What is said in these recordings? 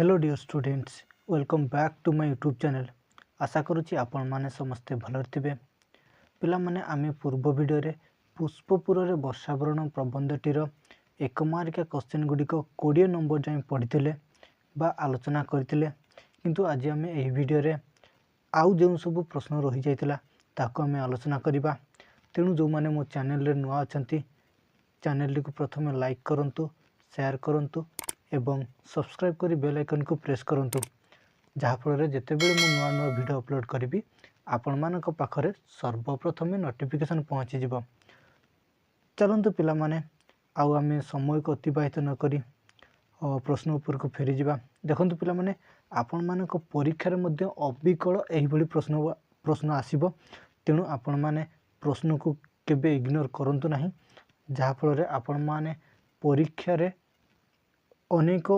Hello dear students, welcome back to my YouTube channel. आशा करुच्ची आपण माने समस्ते भलर थिबे। पिला माने आमे पूर्व वीडियो रे पुष्पपुर रे वर्षावरण प्रबंधटीर एक मार्किया क्वेश्चन गुडिक 20 नंबर जाई पढ़िथिले बा आलोचना करथिले, किंतु आज आमे एही वीडियो रे आउ जो सब प्रश्न रही जाइतिला ताको आमे आलोचना करिबा। तेणु जो माने मो चैनल रे नुआ अछंती चैनल को प्रथमे लाइक करंतु, शेयर करंतु एवं सब्सक्राइब करी बेल आइकन को प्रेस करंतु, जहा फल जिते बेले मु नुआ नुआ वीडियो अपलोड करी आपण मानक पाखरे सर्वप्रथमे नोटिफिकेशन पहुँची जिवो। चलंतु पिला माने आउ आमे समय को अतिबाहित न करी प्रश्न उपर को फेरी जिबा। देखंतु पिला माने आपण मानक परीक्षा रे मध्ये अबिकल एही भली प्रश्न आसीबो। तेणु आपण माने प्रश्न को केबे इग्नोर करंतु नाही, जहा फल आपण माने परीक्षा रे अनेक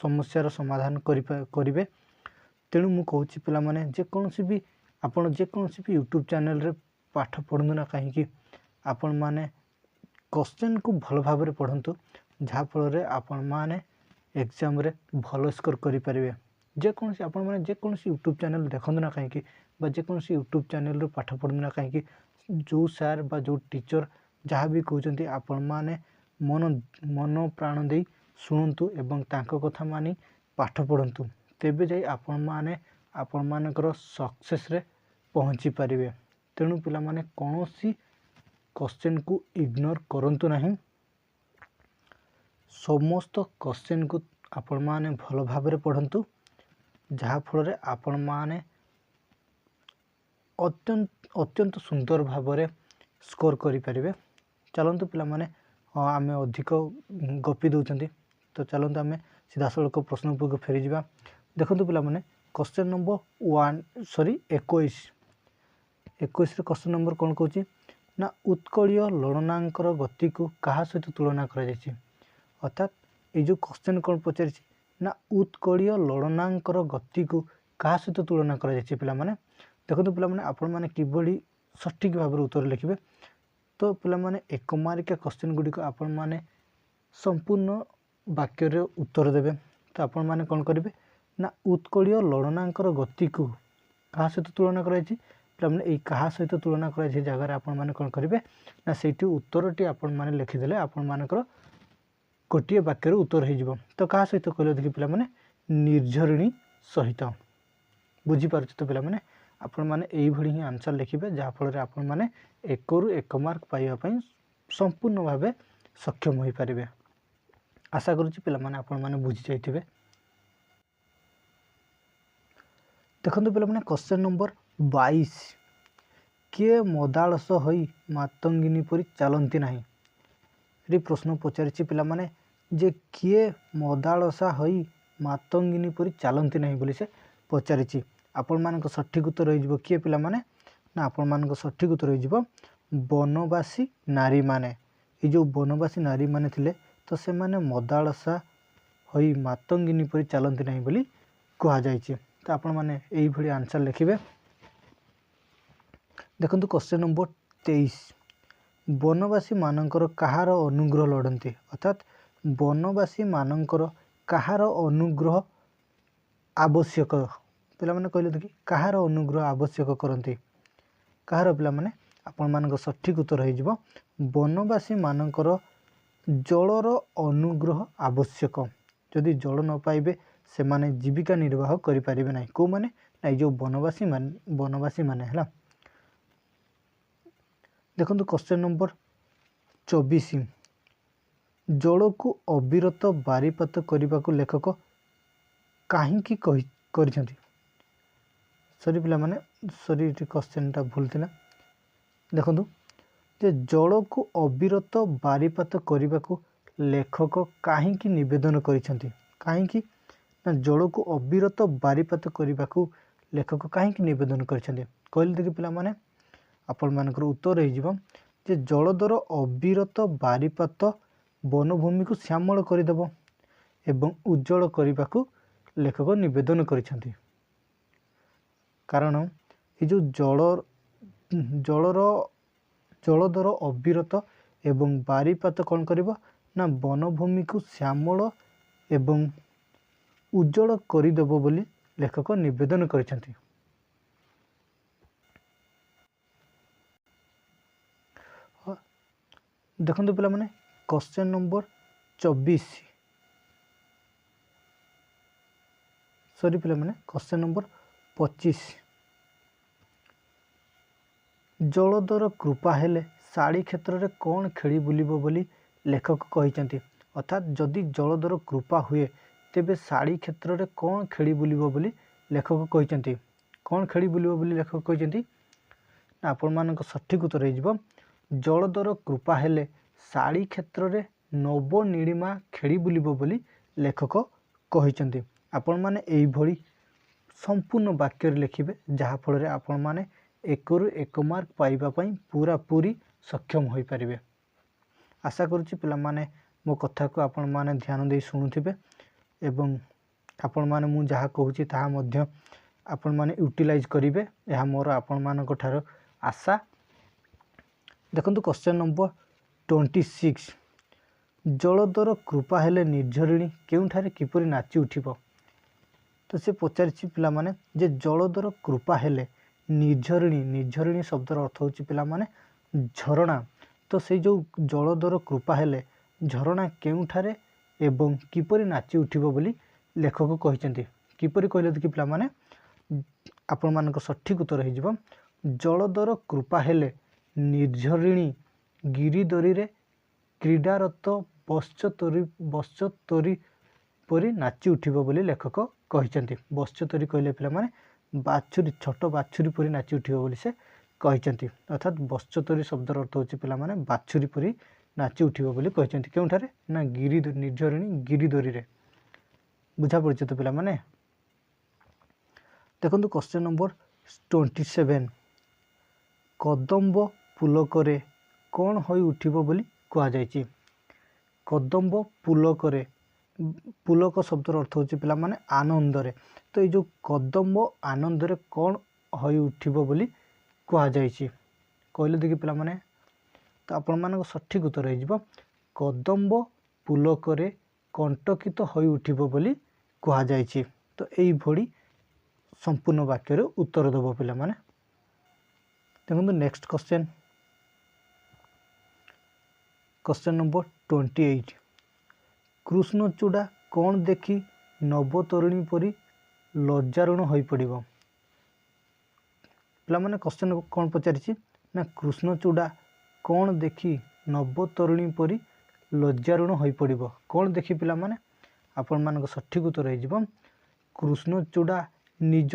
समस्यार समाधान करेंगे। तेणु मु कहूँ पिला माने जेकोसी भी आपण जेकोसी भी यूट्यूब चैनल रे पाठ पढ़ु ना कहीं आपण माने क्वेश्चन को भल भाव में पढ़ंतु, जहा फल आपण माने एग्जाम रे भल स्कोर करि परिबे। जेकोसी आपण माने जेकोसी यूट्यूब चैनल देखंतु ना कहीं बा जेकोसी यूट्यूब चैनल रे पाठ पढ़ु ना कहीं जो सर बा जो टीचर जहाँ भी कहते आपण माने मन प्राण दे शुणु एवं तांको कथा मानी पाठ पढ़ंतु, तेबे जाई आपण मानकर सक्सेस रे पहुँची पारिबे। तेणु पिला माने कौनसी क्वेश्चन को इग्नोर करंतु नहीं, समस्त क्वेश्चन को आपण माने भल भाव में पढ़ंतु, जहा फल आपण माने अत्यंत सुंदर भाव में स्कोर करि परिबे। चलंतु पिला माने आमे अधिक गपी दउचंती, तो चलते आम सीधा सड़क प्रश्न उपयोग फेरी जा। देखो पिला माने क्वेश्चन नंबर 21 क्वेश्चन नंबर कौन कहूँ ना उत्कलीय लड़नांकर गति को क्या सहित तुलना कर, अर्थात ये जो क्वेश्चन कौन पचार ना उत्कलीय लड़नांकर गति को क्या सहित तुलना कर पिला माने। देखो पिला माने आपण माने किभली सठिक भाव उत्तर लिखिबे। तो पिला माने एक मार्किया क्वेश्चन गुडिक आपण माने संपूर्ण वाक्य रे उत्तर देबे। तो आपण माने कौन करेंगे ना उत्कलीय लड़नांकर गति को क्या सहित तुलना कर क्या सहित तुलना कर जगह आपण माने कौन करेंगे ना सेठी उत्तरटी आपण माने लिखिदेले आपण मानकर गोटे वाक्य उत्तर हो। तो क्या सहित कहले देखि पिला माने निर्झरिणी सहित। बुझी पारछ तो पिला माने आपण माने एई भली ही आंसर लिखिबे, जहा फल आपण माने 1 रु 1 मार्क पाइबा पई संपूर्ण भावे सक्षम होई पारिबे। आशा करुच्ची पिला माने आपण माने बुझी जाइथिबे। देखंतु पिला माने क्वेश्चन नंबर 22 किए मदालस होई मातंगिनी परी चलती नहीं। ये प्रश्न पचारिछि पिला माने जे किए मदालसा होई मातंगिनी परी चलती नहीं बोली से पचारिछि। आपण मानक सठिक उत्तर हो किए पिला माने ना आपण मानक सठिक उत्तर हो बनवासी नारी माने। ये जो बनवासी नारी माने थिले तो से माने मदालसा होई मातंगिनी परी चलती नहीं बोली कहा जायछि। तो आपण माने एई भली आंसर लिखिबे। देखंतु क्वेश्चन नंबर 23 बनवासी मानकर कहार अनुग्रह लड़ती, अर्थात बनवासी मानकर कहार अनुग्रह आवश्यक पिला माने कहले देखि कहार अनुग्रह आवश्यक करती कहार पिला माने आपण मानक सठिक उत्तर हो बनवासी मानकर जलर अनुग्रह आवश्यक। जदि जल न पाइबे से माने जीविका निर्वाह करि परिबे नै। को माने ना जो बनवासी माने हला। देखंतु क्वेश्चन नंबर 24 जल को अविरत बारीपात करने को लेखक कहीं करिसेंति। सॉरी पिला माने सॉरी क्वेश्चन टा भूल थिला। देखंतु जे जल को अविरत बारीपात करने को लेखक कहीं निवेदन करिसेंति। कहीं ना जल को अविरत बारीपात करने को लेखक कहीं निवेदन करिसेंति कहले देखि पिला माने आपण मानकर उत्तर हो जे जल द्वार अविरत बारीपात वनभूमि को श्यामल करदेव एवं उज्जवल करने को लेखक निवेदन करिसेंति। कारण ये जो जल द्वार अविरत एवं बारीपात कौन कर ना वनभूमि को श्यामल एवं उज्जवल କରିଦେବ ବୋଲି लेखक निवेदन କରିଛନ୍ତି। देखो पे क्वेश्चन नंबर 24 सॉरी पे क्वेश्चन नंबर 25 जलधर कृपा हेले शाढ़ी क्षेत्र में कौन खेली बुलिबो बोली लेखक कहते। अर्थात जदि जलधर कृपा हुए तेबे शाढ़ी क्षेत्र में कौन खेली बुलिबो बोली लेखक कहते। कौन खेली बुलिबो बोली लेखक कहते आपण मानक सठिक उत्तर हो जलधर कृपा हेले शाढ़ी क्षेत्र में नव नीलिमा खेली बुलिबो बोली लेखक कहते। आपण माने एई भली संपूर्ण वाक्य लिखिबे जहाँफल आपण माने 1 रु 1 मार्क पाइबा पई पूरा पूरी सक्षम हो पारिबे। आशा करुच्ची पिला माने मो कथा को आपण माने ध्यान दे शुणुथिबे एवं आपण माने मु जहाँ कहूची ताहा मध्य आपण माने यूटिलाइज करिवे यह मोर आपण मानक ठारो आशा। देखंतु क्वेश्चन नंबर 26 जलधर कृपा हेले निर्झरिणी केउठारे किपरि नाची उठिबो। तो से पचारि पिला माने जे जलधर कृपा हेले निर्झरिणी निर्झरिणी शब्दर अर्थ होची पिला माने झरणा। तो से जो जलधर कृपा हेले झरणा केउठारे एवं किपरि नाची उठिबो बोली लेखक कहिसेंती। किपरि कहले कि पिला माने आपण मानक सठिक उत्तर हो जिवो जलधर कृपा हेले निर्झरिणी गिरिदरी रे क्रीडारत बश्चतरी परी नाची उठिबो बोली लेखक कहिसेंती। बश्चतरी कहले पिला माने बाछुरी छोट बाछुरी परी नाची उठिबो बोली से कहिसेंती। अर्थात बश्चतरी शब्दर अर्थ होची पिला माने बाछुरी परी नाची उठिबो बोली कहिसेंती। केउठारे ना गिरि निर्झरिणी गिरिदरी रे बुझा पड़छ तो पिला माने। देखंतु क्वेश्चन नंबर 27 कदम्ब पुलकरे कौन होई उठिबो बोली कहा जायछि। कदम्ब पुलकरे पुलक शब्दर अर्थ होची पिला माने आनंद रे। तो ये जो कदम्ब आनंद रे कौन होई उठिबो बोली कहा जायछि कहले देखि पिला माने। तो आपण मानक सठिक उत्तर हो जिवो कदम्ब पुलकरे कंटकित होई उठिबो बोली कहा जायछि। तो एई भड़ी संपूर्ण वाक्य रे उत्तर देबो पिला माने। देखंतु नेक्स्ट क्वेश्चन क्वेश्चन नंबर 28 कृष्णचूड़ा कौन देखी नवतरुणी परी लज्जारुण हो पड़िबो। पिला माने क्वेश्चन कौन पचारिछि ना कृष्णचूड़ा कौन देखी नवतरुणी परी लज्जारुण हो पड़िबो। कौन देखी पिला माने आपण मानक सठिक उत्तर हो जिवो कृष्णचूड़ा निज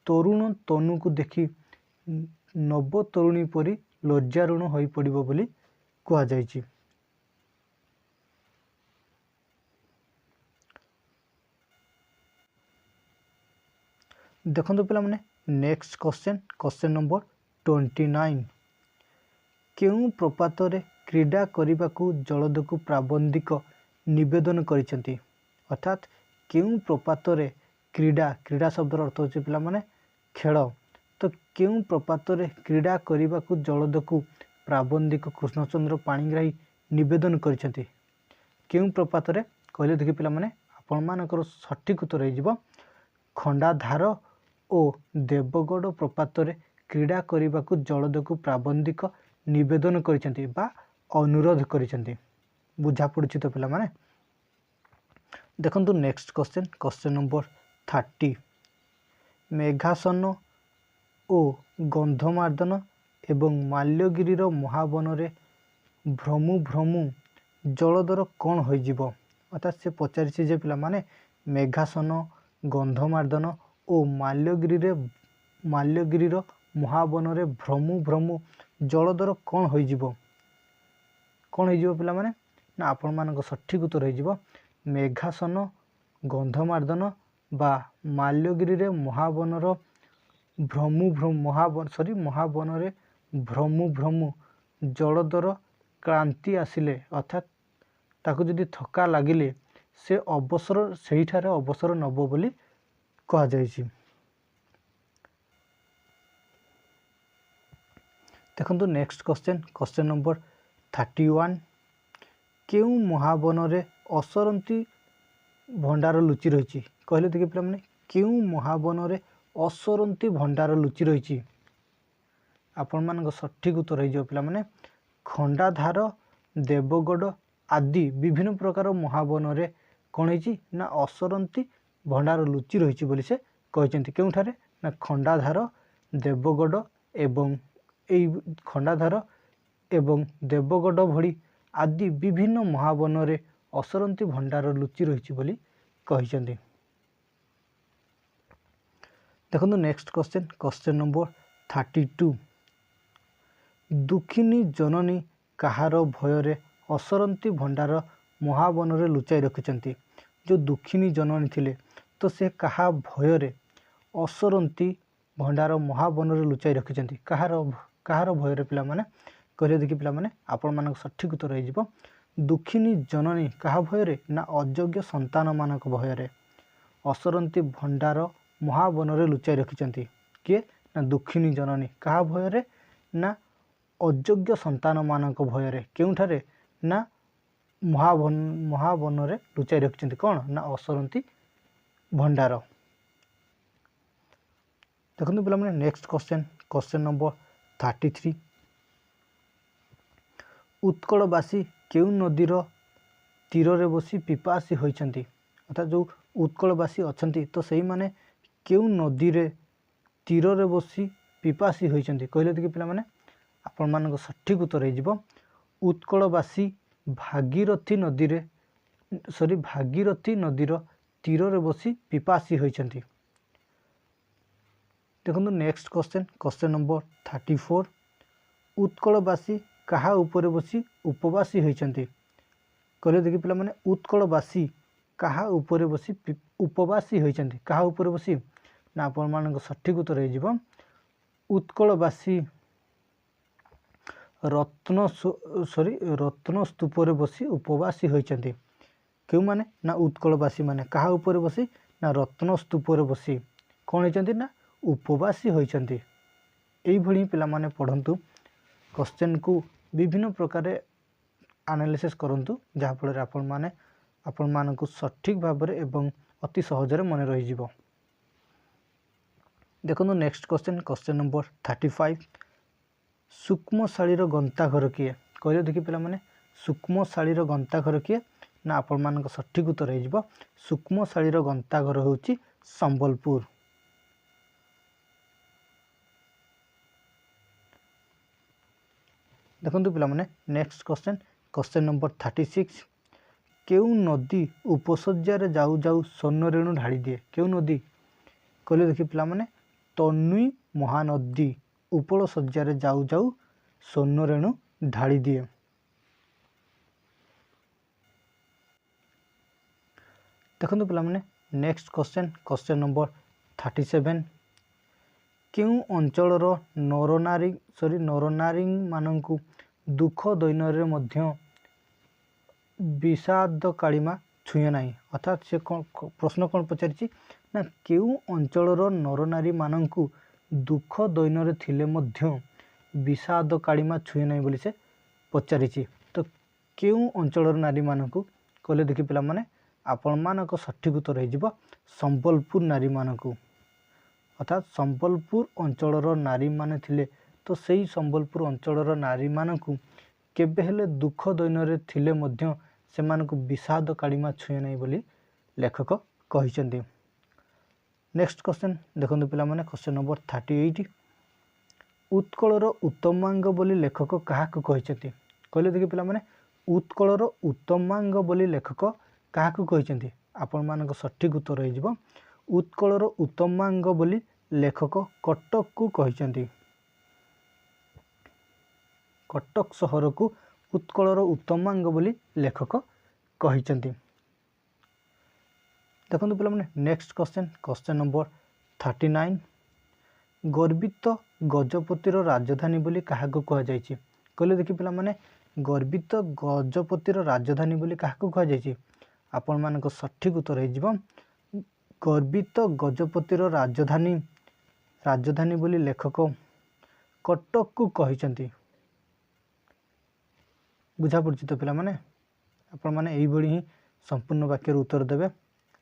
तरुण तनु को देखी नवतरुणी परी लज्जारुण हो पड़िबो बोली कहा जायछि। देखो पिला माने नेक्स्ट क्वेश्चन क्वेश्चन नंबर 29 केउ प्रपात रे क्रीडा करने को जलदकु प्राबंधिक निवेदन करिसेंती। अर्थात केउ प्रपात रे क्रीडा क्रीडा शब्दर अर्थ होची पिला माने खेल। तो केउ प्रपात रे क्रीडा करने को जलदकु प्राबंधिक कृष्णचंद्र पाणिग्राही निवेदन करिसेंती। केउ प्रपात रे कहले देखि पिला माने आपण मानकर सठिक उत्तर हो जिवो खंडाधार ओ देवगढ़ प्रपात रे क्रीडा करने को जलदकु प्राबंधिक निवेदन करिसेंती बा अनुरोध करिसेंती। बुझा पड़ुछि तो पिला माने। देखंतु नेक्स्ट क्वेश्चन क्वेश्चन नंबर 30 मेघासन ओ गंधमार्दन एवं माल्यगिरी महावन रे भ्रमु भ्रमु जलधर कौन हो जिवो। अर्थात से पचारिछि जे पिला माने मेघासन गंधमार्दन ओ माल्यगिरी महावन रे भ्रमु भ्रमु जलधर कौन हो जिवो। कौन हो जिवो पिला माने ना आपण मानक सठिक उत्तर हो जिवो मेघासन गंधमार्दन बा माल्यगिरी महावन भ्रमु भ्रमु महावन रे भ्रमु भ्रमु जलधर क्रांति आसिले अर्थात ताकू जदि थका लगिले से अवसर से अवसर नब बोली कहा जायछि। देखंतु नेक्स्ट क्वेश्चन क्वेश्चन नंबर 31 केउ महावन रे असरंती ଭଣ୍ଡାର ଲୁଚି ରହିଛି କହିଲେ ଦେଖି ପିଲାମାନେ କେଉଁ ମହାବନରେ ଅସରନ୍ତି ଭଣ୍ଡାର ଲୁଚି ରହିଛି? ଆପଣମାନଙ୍କ ସଠିକ୍ ଉତ୍ତର ହେଇଯିବ ପିଲାମାନେ ଖଣ୍ଡାଧାର, ଦେବଗଡ଼ ଆଦି ବିଭିନ୍ନ ପ୍ରକାର ମହାବନରେ କ'ଣ ହେଇଛି ନା ଅସରନ୍ତି ଭଣ୍ଡାର ଲୁଚି ରହିଛି ବୋଲି ସେ କହିଛନ୍ତି। କେଉଁଠାରେ ନା ଖଣ୍ଡାଧାର, ଦେବଗଡ଼ ଏବଂ ଏଇ ଖଣ୍ଡାଧାର ଏବଂ ଦେବଗଡ଼ ଭଳି ଆଦି ବିଭିନ୍ନ ମହାବନରେ ଅସରନ୍ତି ଭଣ୍ଡାର ଲୁଚି ରହିଛି ବୋଲି କହିଛନ୍ତି। ଦେଖନ୍ତୁ ନେକ୍ସଟ କ୍ୱେଶ୍ଚନ୍ ନମ୍ବର 32। ଦୁଃଖିନୀ ଜନନୀ କାହାର ଭୟରେ ଅସରନ୍ତି ଭଣ୍ଡାର ମହାବନରେ ଲୁଚାଇ ରଖିଛନ୍ତି? ଯେଉଁ ଦୁଃଖିନୀ ଜନନୀ ଥିଲେ ତ ସେ କାହା ଭୟରେ ଅସରନ୍ତି ଭଣ୍ଡାର ମହାବନରେ ଲୁଚାଇ ରଖିଛନ୍ତି? କାହାର ଭୟରେ ପିଲାମାନେ କହିଲେ ଦେଖି ପିଲାମାନେ ଆପଣମାନଙ୍କ ସଠିକ୍ ଉତ୍ତର ହେଇଯିବ ଦୁଃଖିନୀ ଜନନୀ କାହା ଭୟରେ ନା ଅଯୋଗ୍ୟ ସନ୍ତାନମାନଙ୍କ ଭୟରେ ଅସରନ୍ତି ଭଣ୍ଡାର ମହାବନରେ ଲୁଚାଇ ରଖିଛନ୍ତି। କିଏ ନା ଦୁଃଖିନୀ ଜନନୀ କାହା ଭୟରେ ନା ଅଯୋଗ୍ୟ ସନ୍ତାନମାନଙ୍କ ଭୟରେ କେଉଁଠାରେ ନା ମହାବନରେ ଲୁଚାଇ ରଖିଛନ୍ତି କ'ଣ ନା ଅସରନ୍ତି ଭଣ୍ଡାର। ଦେଖନ୍ତୁ ପିଲାମାନେ ନେକ୍ସଟ କ୍ୱେଶ୍ଚନ୍ ନମ୍ବର 33। ଉତ୍କଳବାସୀ କେଉଁ ନଦୀର ତୀରରେ ବସି ପିପାସୀ ହୋଇଛନ୍ତି? ଅର୍ଥାତ୍ ଯେଉଁ ଉତ୍କଳବାସୀ ଅଛନ୍ତି ତ ସେଇମାନେ କେଉଁ ନଦୀରେ ତୀରରେ ବସି ପିପାସୀ ହୋଇଛନ୍ତି? କହିଲେ ଦେଖି ପିଲାମାନେ ଆପଣମାନଙ୍କ ସଠିକ୍ ଉତ୍ତର ହେଇଯିବ ଉତ୍କଳବାସୀ ଭାଗୀରଥୀ ନଦୀର ତୀରରେ ବସି ପିପାସୀ ହୋଇଛନ୍ତି। ଦେଖନ୍ତୁ ନେକ୍ସଟ କ୍ୱେଶ୍ଚନ୍ ନମ୍ବର 34। ଉତ୍କଳବାସୀ କାହା ଉପରେ ବସି ଉପବାସୀ ହୋଇଛନ୍ତି? କହିଲେ ଦେଖି ପିଲାମାନେ ଉତ୍କଳବାସୀ କାହା ଉପରେ ବସି ଉପବାସୀ ହୋଇଛନ୍ତି? କାହା ଉପରେ ବସି ନା ଆପଣମାନଙ୍କ ସଠିକ୍ ଉତ୍ତର ହେଇଯିବ ଉତ୍କଳବାସୀ ରତ୍ନ ସ୍ତୂପରେ ବସି ଉପବାସୀ ହୋଇଛନ୍ତି। କେଉଁମାନେ ନା ଉତ୍କଳବାସୀ ମାନେ କାହା ଉପରେ ବସି ନା ରତ୍ନ ସ୍ତୂପରେ ବସି କ'ଣ ହେଇଛନ୍ତି ନା ଉପବାସୀ ହୋଇଛନ୍ତି। ଏଇଭଳି ପିଲାମାନେ ପଢ଼ନ୍ତୁ କ୍ୱେଶ୍ଚନ୍କୁ ବିଭିନ୍ନ ପ୍ରକାର ଆନାଲିସିସ୍ କରନ୍ତୁ ଯାହାଫଳରେ ଆପଣମାନଙ୍କୁ ସଠିକ୍ ଭାବରେ ଏବଂ ଅତି ସହଜରେ ମନେ ରହିଯିବ। ଦେଖନ୍ତୁ ନେକ୍ସଟ କ୍ୱେଶ୍ଚନ୍ ନମ୍ବର 35। ସୂକ୍ଷ୍ମଶାଳୀର ଗନ୍ତାଘର କିଏ? କହିଲେ ଦେଖି ପିଲାମାନେ ସୂକ୍ଷ୍ମଶାଳୀର ଗନ୍ତାଘର କିଏ ନା ଆପଣମାନଙ୍କ ସଠିକ୍ ଉତ୍ତର ହେଇଯିବ ସୂକ୍ଷ୍ମଶାଳୀର ଗନ୍ତାଘର ହେଉଛି ସମ୍ବଲପୁର। ଦେଖନ୍ତୁ ପିଲାମାନେ ନେକ୍ସଟ କ୍ୱେଶ୍ଚନ୍ ନମ୍ବର 36। କେଉଁ ନଦୀ ଉପଶଯ୍ୟାରେ ଯାଉ ଯାଉ ସ୍ୱର୍ଣ୍ଣରେଣୁ ଢାଳି ଦିଏ? କେଉଁ ନଦୀ କହିଲେ ଦେଖି ପିଲାମାନେ ତନ୍ୱୀ ମହାନଦୀ ଉପଳ ଶଯ୍ୟାରେ ଯାଉ ଯାଉ ସ୍ୱର୍ଣ୍ଣରେଣୁ ଢାଳି ଦିଏ। ଦେଖନ୍ତୁ ପିଲାମାନେ ନେକ୍ସଟ କ୍ୱେଶ୍ଚନ୍ ନମ୍ବର 37। କେଉଁ ଅଞ୍ଚଳର ନରନାରୀମାନଙ୍କୁ ଦୁଃଖ ଦୈନ୍ୟରେ ମଧ୍ୟ ବିଷାଦ କାଳିମା ଛୁঁଏ ନାହିଁ? ଅର୍ଥାତ୍ ସେ ପ୍ରଶ୍ନ କ'ଣ ପଚାରିଛି ନା କେଉଁ ଅଞ୍ଚଳର ନରନାରୀମାନଙ୍କୁ ଦୁଃଖ ଦୈନ୍ୟରେ ଥିଲେ ମଧ୍ୟ ବିଷାଦ କାଳିମା ଛୁঁଏ ନାହିଁ ବୋଲି ସେ ପଚାରିଛି। ତ କେଉଁ ଅଞ୍ଚଳର ନାରୀମାନଙ୍କୁ କହିଲେ ଦେଖି ପିଲାମାନେ ଆପଣମାନଙ୍କ ସଠିକ୍ ଉତ୍ତର ହେଇଯିବ ସମ୍ବଲପୁର ନାରୀମାନଙ୍କୁ। ଅର୍ଥାତ୍ ସମ୍ବଲପୁର ଅଞ୍ଚଳର ନାରୀମାନେ ଥିଲେ ତ ସେଇ ସମ୍ବଲପୁର ଅଞ୍ଚଳର ନାରୀମାନଙ୍କୁ କେବେ ହେଲେ ଦୁଃଖ ଦୈନ୍ୟରେ ଥିଲେ ମଧ୍ୟ ସେମାନଙ୍କୁ ବିଷାଦ କାଳିମା ଛୁঁଏ ନାହିଁ ବୋଲି ଲେଖକ କହିଛନ୍ତି। ନେକ୍ସଟ କ୍ୱେଶ୍ଚନ୍ ଦେଖନ୍ତୁ ପିଲାମାନେ କ୍ୱେଶ୍ଚନ୍ ନମ୍ବର 38। ଉତ୍କଳର ଉତ୍ତମାଙ୍ଗ ବୋଲି ଲେଖକ କାହାକୁ କହିଛନ୍ତି? କହିଲେ ଦେଖି ପିଲାମାନେ ଉତ୍କଳର ଉତ୍ତମାଙ୍ଗ ବୋଲି ଲେଖକ କାହାକୁ କହିଛନ୍ତି? ଆପଣମାନଙ୍କ ସଠିକ୍ ଉତ୍ତର ହେଇଯିବ ଉତ୍କଳର ଉତ୍ତମାଙ୍ଗ ବୋଲି ଲେଖକ କଟକକୁ କହିଛନ୍ତି। କଟକ ସହରକୁ ଉତ୍କଳର ଉତ୍ତମାଙ୍ଗ ବୋଲି ଲେଖକ କହିଛନ୍ତି। ଦେଖନ୍ତୁ ପିଲାମାନେ ନେକ୍ସଟ କ୍ୱେଶ୍ଚନ୍ ନମ୍ବର 39। ଗର୍ବିତ ଗଜପତିର ରାଜଧାନୀ ବୋଲି କାହାକୁ କୁହାଯାଇଛି? କହିଲେ ଦେଖି ପିଲାମାନେ ଗର୍ବିତ ଗଜପତିର ରାଜଧାନୀ ବୋଲି କାହାକୁ କୁହାଯାଇଛି? ଆପଣମାନଙ୍କ ସଠିକ୍ ଉତ୍ତର ହେଇଯିବ ଗର୍ବିତ ଗଜପତିର ରାଜଧାନୀ ବୋଲି ଲେଖକ କଟକକୁ କହିଛନ୍ତି। ବୁଝାପଡ଼ୁଛି ତ ପିଲାମାନେ? ଆପଣମାନେ ଏଇଭଳି ହିଁ ସମ୍ପୂର୍ଣ୍ଣ ବାକ୍ୟର ଉତ୍ତର ଦେବେ।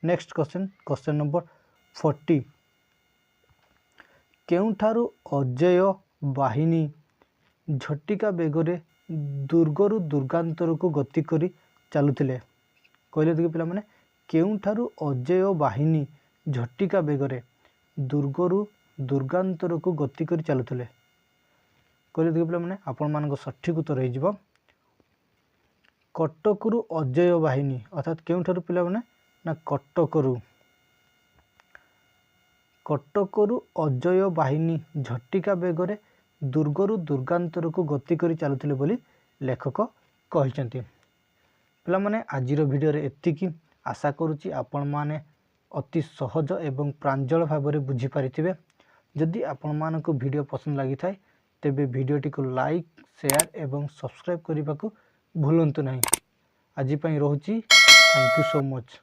नेक्स्ट क्वेश्चन नंबर 40 केउठारु अजय बाहिनी झटिका बेगरे दुर्गरु दुर्गांतर को गति करी चलुथिले कहले देखि पिला माने केउठारु अजय बाहिनी झटिका बेगरे दुर्गरु दुर्गांतर को गति करी चलुथिले कहले देखि पिला माने आपण मानको सठिक उत्तर हे जिवो कटकरु अजय बाहिनी अर्थात केउठारु पिला माने ना कटकरु अजय बाहिनी झटिका बेगरे दुर्गरु दुर्गांतर को गति करी चलुथिले बोली लेखक कहिसंती पिला माने आजिर वीडियो रे एतिकी आशा करूची आपण माने अति सहज एवं प्रांजल भाव में बुझी पारिथिबे जदि आपण मानको वीडियो पसंद लागि थाए तेबे वीडियोटी को लाइक शेयर एवं सब्सक्राइब करने को भूलंतु नहीं। आज पई रहूची थैंक यू सो मच।